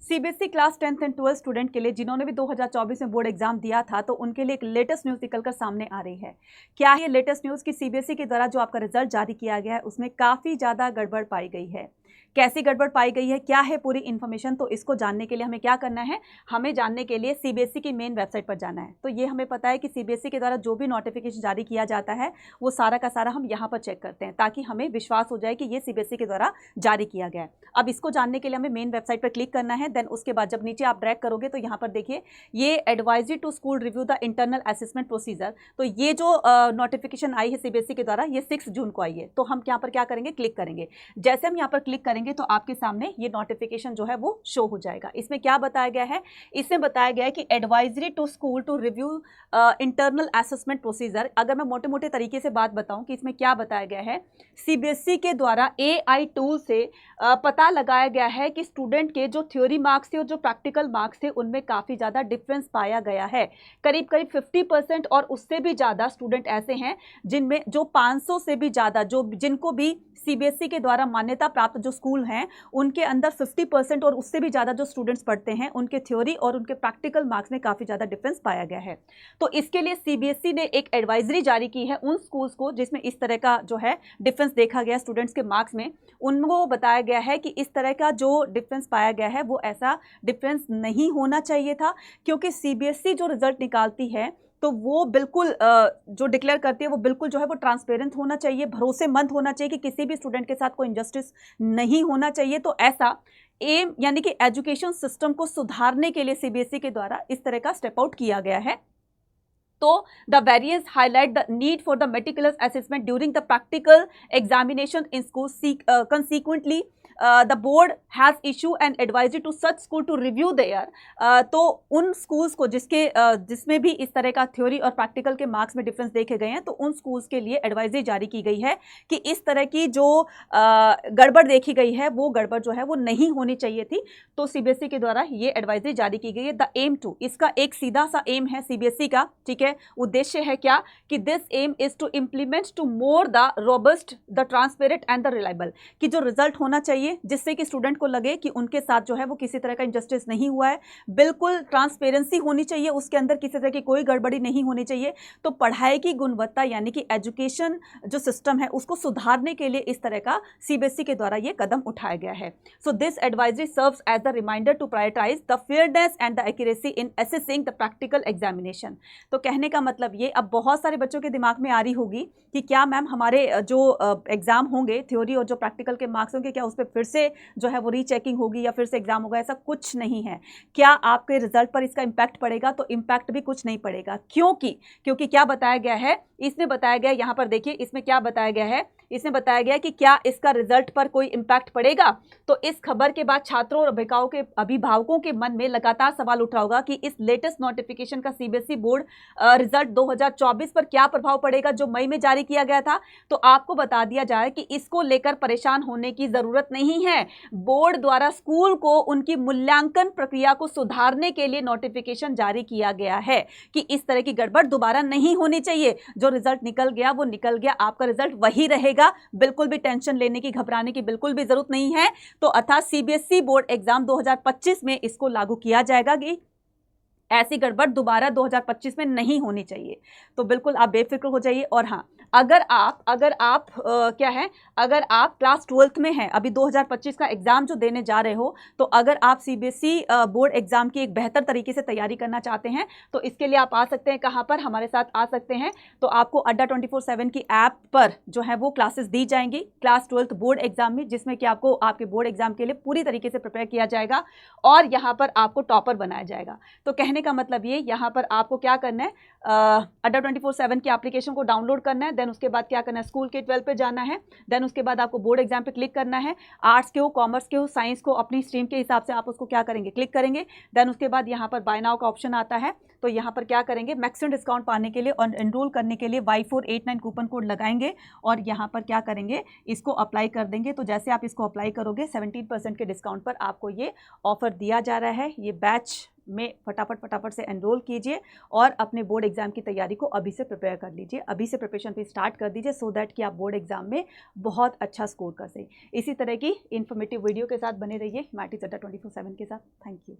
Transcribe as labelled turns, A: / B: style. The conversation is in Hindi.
A: CBSE class 10th and 12th student के लिए जिन्होंने भी 2024 में बोर्ड एग्जाम दिया था, तो उनके लिए एक लेटेस्ट न्यूज़ निकलकर सामने आ रही है। क्या है ये लेटेस्ट न्यूज़ कि सीबीएसई के द्वारा जो आपका रिजल्ट जारी किया गया है उसमें काफ़ी ज़्यादा गड़बड़ पाई गई है। कैसी गड़बड़ पाई गई है, क्या है पूरी इन्फॉर्मेशन, तो इसको जानने के लिए हमें क्या करना है, हमें जानने के लिए सीबीएसई की मेन वेबसाइट पर जाना है। तो ये हमें पता है कि सीबीएसई के द्वारा जो भी नोटिफिकेशन जारी किया जाता है वो सारा का सारा हम यहाँ पर चेक करते हैं, ताकि हमें विश्वास हो जाए कि ये सीबीएसई के द्वारा जारी किया गया है। अब इसको जानने के लिए हमें मेन वेबसाइट पर क्लिक करना है। देन उसके बाद जब नीचे आप ड्रैग करोगे तो यहाँ पर देखिए ये advisory to school review the internal assessment procedure. तो ये जो नोटिफिकेशन आई है सीबीएसई के द्वारा, ये 6 जून को आई है। तो हम यहाँ पर क्या करेंगे, क्लिक करेंगे। जैसे हम यहाँ पर क्लिक करेंगे तो आपके सामने ये नोटिफिकेशन जो है वो शो हो जाएगा। इसमें क्या बताया गया है, इसमें बताया गया है कि advisory to school to review internal assessment procedure. अगर मैं मोटे मोटे तरीके से बात बताऊं कि इसमें क्या बताया गया है, सीबीएसई के द्वारा एआई टूल से पता लगाया गया है कि स्टूडेंट के जो थ्योरी मार्क्स थे और जो प्रैक्टिकल मार्क्स थे उनमें काफ़ी ज़्यादा डिफरेंस पाया गया है। करीब करीब 50% और उससे भी ज़्यादा स्टूडेंट ऐसे हैं जिनमें जो 500 से भी ज़्यादा जिनको भी सीबीएसई के द्वारा मान्यता प्राप्त जो स्कूल हैं उनके अंदर 50% और उससे भी ज़्यादा जो स्टूडेंट्स पढ़ते हैं उनके थ्योरी और उनके प्रैक्टिकल मार्क्स में काफ़ी ज़्यादा डिफरेंस पाया गया है। तो इसके लिए सीबीएसई ने एक एडवाइजरी जारी की है उन स्कूल्स को जिसमें इस तरह का जो है डिफरेंस देखा गया स्टूडेंट्स के मार्क्स में। उनको बताया गया है कि इस तरह का जो डिफरेंस पाया गया है वो ऐसा डिफरेंस नहीं होना चाहिए था, क्योंकि सीबीएसई जो रिजल्ट निकालती है तो वो बिल्कुल जो डिक्लेयर करती है वो बिल्कुल जो है वो ट्रांसपेरेंट होना चाहिए, भरोसेमंद होना चाहिए कि किसी भी स्टूडेंट के साथ कोई इनजस्टिस नहीं होना चाहिए। तो ऐसा एम यानी कि एजुकेशन सिस्टम को सुधारने के लिए सीबीएसई के द्वारा इस तरह का स्टेप आउट किया गया है। तो the variance highlight the need for the meticulous assessment during the practical examination in school. Consequently the board has issue and advisory to such school to review their. तो उन स्कूल्स को जिसमें भी इस तरह का थ्योरी और प्रैक्टिकल के मार्क्स में डिफरेंस देखे गए हैं, तो उन स्कूल्स के लिए एडवाइजरी जारी की गई है कि इस तरह की जो गड़बड़ देखी गई है वो गड़बड़ जो है वो नहीं होनी चाहिए थी। तो सीबीएसई के द्वारा ये एडवाइजरी जारी की गई है। द एम टू, इसका एक सीधा सा एम है सीबीएसई का, ठीक है, उद्देश्य है क्या कि this aim is to implement to more the robust the transparent and the reliable, कि जो रिजल्ट होना चाहिए जिससे कि स्टूडेंट को लगे कि उनके साथ जो है वो किसी तरह का इंजस्टिस नहीं हुआ है, बिल्कुल ट्रांसपेरेंसी होनी चाहिए, उसके अंदर किसी तरह की कोई गड़बड़ी नहीं होनी चाहिए। तो पढ़ाई की गुणवत्ता यानी कि एजुकेशन जो सिस्टम है उसको सुधारने के लिए इस तरह का सीबीएसई के द्वारा ये कदम उठाया गया है। So this advisory serves as the reminder to prioritise the fairness and the accuracy in assessing the practical examination. तो कहने का मतलब ये अब बहुत सारे बच्चों के दिमाग में आ रही होगी कि क्या मैम हमारे जो एग्जाम होंगे थ्योरी और जो प्रैक्टिकल के मार्क्स होंगे क्या उस पर फिर से जो है वो रीचेकिंग होगी या फिर से एग्जाम होगा? ऐसा कुछ नहीं है। क्या आपके रिजल्ट पर इसका इम्पैक्ट पड़ेगा? तो इम्पैक्ट भी कुछ नहीं पड़ेगा। क्योंकि क्या बताया गया है, इसमें बताया गया, यहाँ पर देखिए इसमें क्या बताया गया है, इसमें बताया गया कि क्या इसका रिजल्ट पर कोई इम्पैक्ट पड़ेगा। तो इस खबर के बाद छात्रों और अभिभावकों के मन में लगातार सवाल उठ रहा होगा कि इस लेटेस्ट नोटिफिकेशन का सीबीएसई बोर्ड रिजल्ट 2024 पर क्या प्रभाव पड़ेगा जो मई में जारी किया गया था। तो आपको बता दिया जाए कि इसको लेकर परेशान होने की जरूरत नहीं है। बोर्ड द्वारा स्कूल को उनकी मूल्यांकन प्रक्रिया को सुधारने के लिए नोटिफिकेशन जारी किया गया है कि इस तरह की गड़बड़ दोबारा नहीं होनी चाहिए। जो रिजल्ट निकल गया वो निकल गया, आपका रिजल्ट वही रहेगा, बिल्कुल भी टेंशन लेने की, घबराने की बिल्कुल भी जरूरत नहीं है। तो अर्थात सीबीएसई बोर्ड एग्जाम 2025 में इसको लागू किया जाएगा कि ऐसी गड़बड़ दोबारा 2025 में नहीं होनी चाहिए। तो बिल्कुल आप बेफिक्र हो जाइए। और हाँ, अगर आप अगर आप क्लास 12th में हैं, अभी 2025 का एग्जाम जो देने जा रहे हो, तो अगर आप सीबीएसई बोर्ड एग्जाम की एक बेहतर तरीके से तैयारी करना चाहते हैं तो इसके लिए आप आ सकते हैं। कहाँ पर हमारे साथ आ सकते हैं? तो आपको अड्डा 24/7 की ऐप पर जो है वो क्लासेस दी जाएंगी क्लास 12th बोर्ड एग्जाम में, जिसमें कि आपको आपके बोर्ड एग्जाम के लिए पूरी तरीके से प्रिपेयर किया जाएगा और यहाँ पर आपको टॉपर बनाया जाएगा। तो कहने का मतलब ये, यहाँ पर आपको क्या करना है, अड्डा 24/7 की एप्लीकेशन को डाउनलोड करना है। देन उसके बाद क्या करना है, स्कूल के 12 पे जाना है। देन उसके बाद आपको बोर्ड एग्जाम पे क्लिक करना है। आर्ट्स के हो, कॉमर्स के हो, साइंस को, अपनी स्ट्रीम के हिसाब से आप उसको क्या करेंगे, क्लिक करेंगे। देन उसके बाद यहाँ पर बाय नाउ का ऑप्शन आता है। तो यहाँ पर क्या करेंगे, मैक्सिमम डिस्काउंट पाने के लिए और एनरोल करने के लिए Y489 कूपन कोड लगाएंगे और यहाँ पर क्या करेंगे, इसको अप्लाई कर देंगे। तो जैसे आप इसको अप्लाई करोगे 17% के डिस्काउंट पर आपको ये ऑफर दिया जा रहा है। ये बैच में फटाफट से एनरोल कीजिए और अपने बोर्ड एग्जाम की तैयारी को अभी से प्रिपेयर कर लीजिए, अभी से प्रिपरेशन पे स्टार्ट कर दीजिए, सो दैट कि आप बोर्ड एग्जाम में बहुत अच्छा स्कोर कर सकें। इसी तरह की इन्फॉर्मेटिव वीडियो के साथ बने रहिए हिमायती चड्ढा 24/7 के साथ। Thank you.